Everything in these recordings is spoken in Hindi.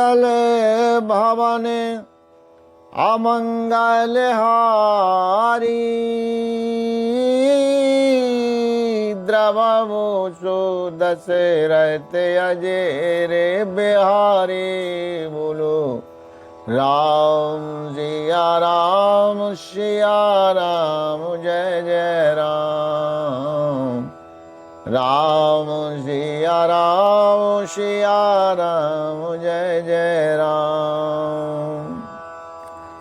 मंगल भवन अमंगल हारी द्रवमूषु दशरथ अजय बिहारी बोलो राम सिया राम जय जय राम राम सिया राम जय जय राम।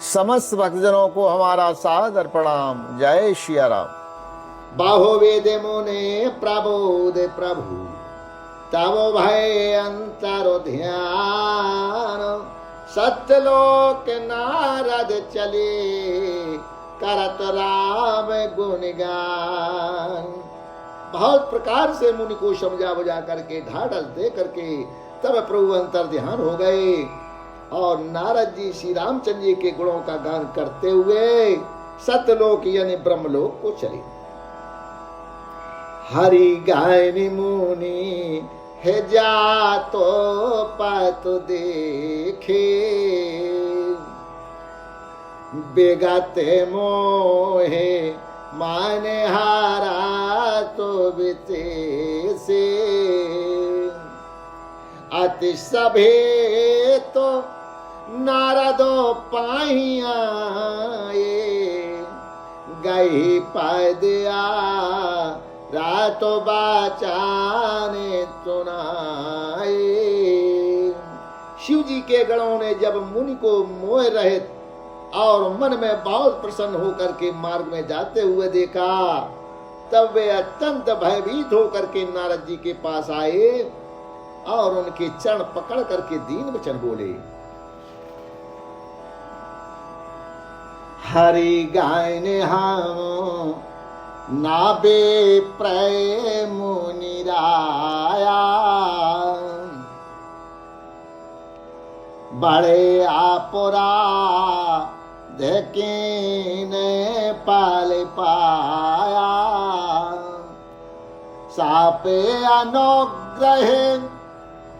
समस्त भक्तजनों को हमारा सादर प्रणाम। जय सिया राम। बाहो वेद मुने प्रबोध प्रभु तब भय अंतर ध्यान सत्यलोक नारद चले करत राम गुणगान। बहुत प्रकार से मुनि को समझा बुझा करके ढाढ़स दे करके तब प्रभु अंतर ध्यान हो गए और नारद जी श्री रामचंद्र जी के गुणों का गान करते हुए सत्यलोक यानी ब्रह्मलोक को चले। हरि गायनी मुनि है जातो पत देखे बेगाते मोहे माने हारा तो बिते से अति सभे तो नारदो पाहिया गई पाय दिया रातो बाचाने सुनाए। शिव जी के गणों ने जब मुनि को मोह रहित और मन में बहुत प्रसन्न होकर के मार्ग में जाते हुए देखा तब वे अत्यंत भयभीत होकर के नारद जी के पास आए और उनके चरण पकड़ करके दीन वचन बोले। हरि गायने हम नाबे प्रेम मुनिराया बड़े आपुरा देखेने पाल पाया सापे अनुग्रह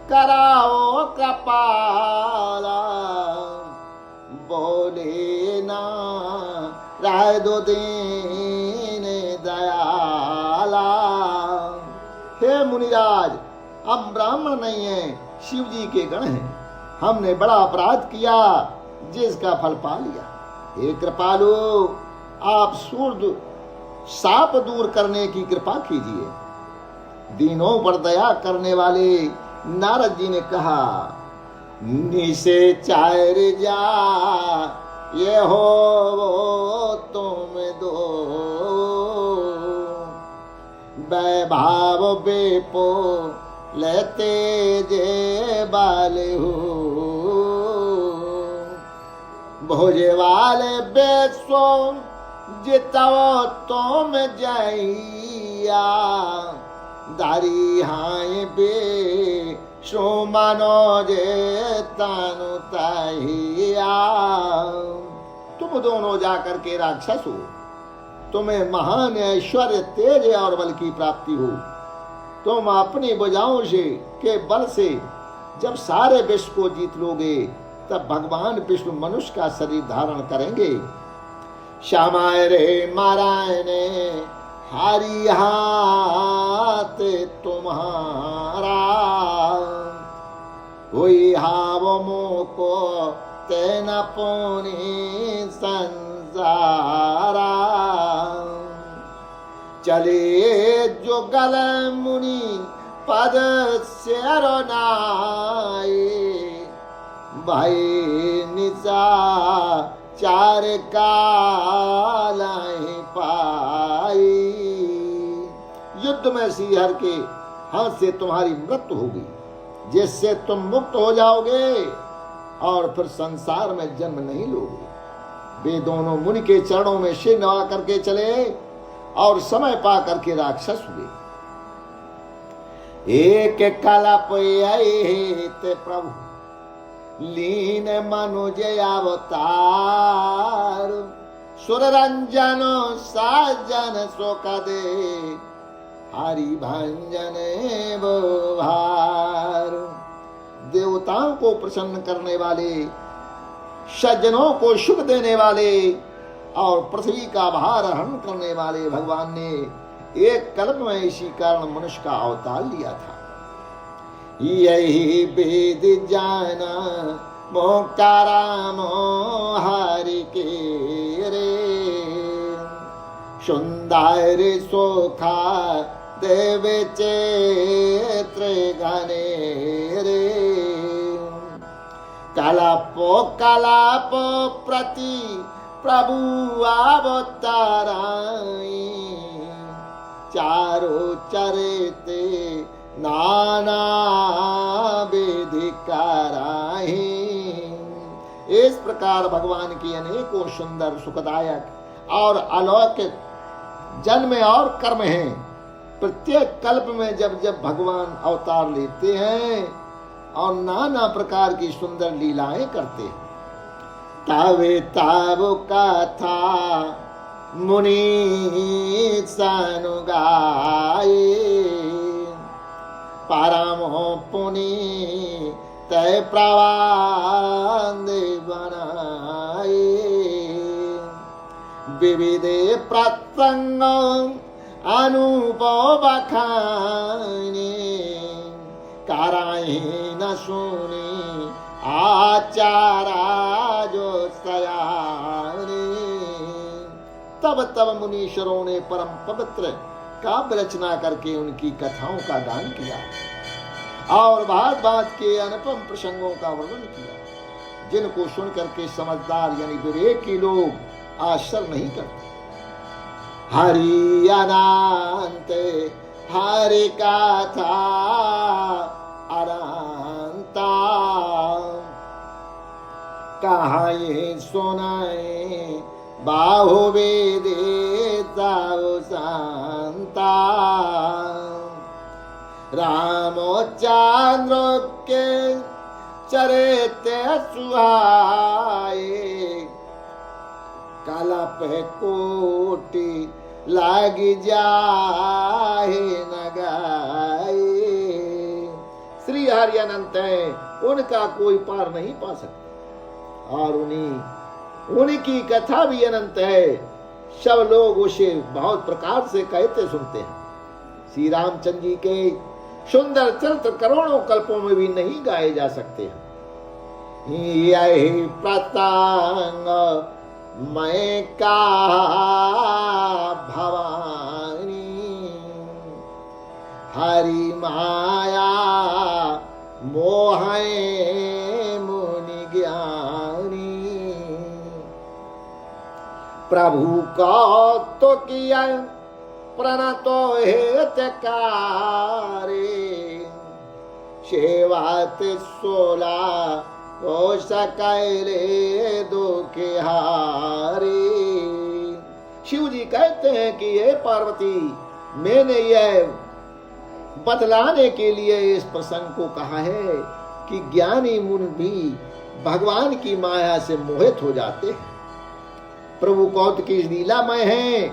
कराओ कृपाला बोले ना राय दो दीन दयाला। हे मुनिराज हम ब्राह्मण नहीं हैं, शिव जी के गण हैं। हमने बड़ा अपराध किया जिसका फल पा लिया। हे कृपालु आप सूर्य साप दूर करने की कृपा कीजिए। दीनों पर दया करने वाले नारद जी ने कहा निसे चार जा ये हो वो तुम दो वैभाव बेपो लेते जे बाल हो भोजे वाले बेसो जितव तुम जैया दारी हाय बे सो मानो जे तानु ताहिया। तुम दोनों जाकर के राक्षस हो, तुम्हें महान ऐश्वर्य तेज और बल की प्राप्ति हो। तुम अपनी भुजाओं से के बल से जब सारे विश्व को जीत लोगे तब भगवान विष्णु मनुष्य का शरीर धारण करेंगे। श्यामाय रे मारायणे हारी हाथ तुम्हारा हुई हाव मोको तेना पुनि संसारा चले जो गल मुनि पद शरणाए भाई निशा चार कालाएं पाई। युद्ध में श्रीहर के हाथ से तुम्हारी मृत्यु होगी जिससे तुम मुक्त हो जाओगे और फिर संसार में जन्म नहीं लोगे। वे दोनों मुनि के चरणों में सिर नवा करके चले और समय पा करके राक्षस हुए। एक कलप ते प्रभु लीन मनुज अवतार सुर रंजन साजन शोक दे हरि भंजन बोभार देवताओं को प्रसन्न करने वाले, सज्जनों को सुख देने वाले और पृथ्वी का भार हरण करने वाले भगवान ने एक कल्प में इसी कारण मनुष्य का अवतार लिया था। यही वेद जाना मोकारा मोहारी के रे, सुंदर सोखा देव चेत्र घने रे, कलापो प्रति प्रभु अवताराई, चारो चरते नाना विधि कराही। इस प्रकार भगवान की अनेकों सुंदर सुखदायक और अलौकिक जन्म और कर्म हैं। प्रत्येक कल्प में जब जब भगवान अवतार लेते हैं और नाना प्रकार की सुंदर लीलाएं करते हैं। तावे तावो का था मुनि सनुगाए, परमो पुनि तय प्रवाद बनाए, विविधे प्रसंग अनुभव बखाने, कराही न सुनी आचारा जो सयाने। तब तब मुनीश्वरों ने परम पवित्र काव्य रचना करके उनकी कथाओं का गान किया और भांत भांत के अनुपम प्रसंगों का वर्णन किया, जिनको सुन करके समझदार यानी विवेकी लोग आश्चर्य नहीं करते। हरि अनंत हरि कथा अनंता, कहाये सुनाए बाहु वेदे ताओ शांता, रामचंद्र के चरित्र सुहाए, कलप कोटि लग जाए न गाए। श्री हरि अनंत है, उनका कोई पार नहीं पा सकता और उनकी कथा भी अनंत है। सब लोग उसे बहुत प्रकार से कहते सुनते हैं। श्री रामचंद्र जी के सुंदर चरित्र करोड़ों कल्पों में भी नहीं गाए जा सकते हैं। यही प्रसंग मैं का भवानी, हरि माया मोहे मुनि ज्ञानी, प्रभु का तो किया प्रणतो हेतकारे, सेवात सोला ओ सकैले दुखे हारे। शिव जी कहते हैं कि ये पार्वती, मैंने यह बतलाने के लिए इस प्रसंग को कहा है कि ज्ञानी मुनि भी भगवान की माया से मोहित हो जाते हैं। प्रभु कौत की लीलामय हैं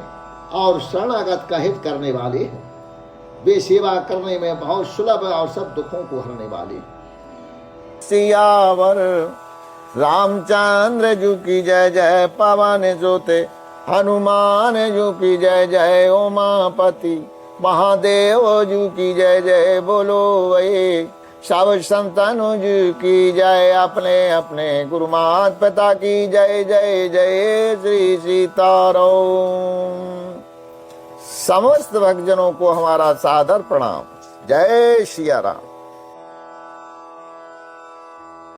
और शरणागत का हित करने वाले हैं। वे सेवा करने में बहुत सुलभ और सब दुखों को हरने वाले। सियावर रामचंद्र जी की जय जय, पवन जोते हनुमान जी की जय जय, उमापति महादेव जी की जय जय। बोलो वही सब संतन जी की जय, अपने अपने गुरु माता पिता की जय जय जय। श्री सीताराम। समस्त भक्तजनों को हमारा सादर प्रणाम। जय सिया राम।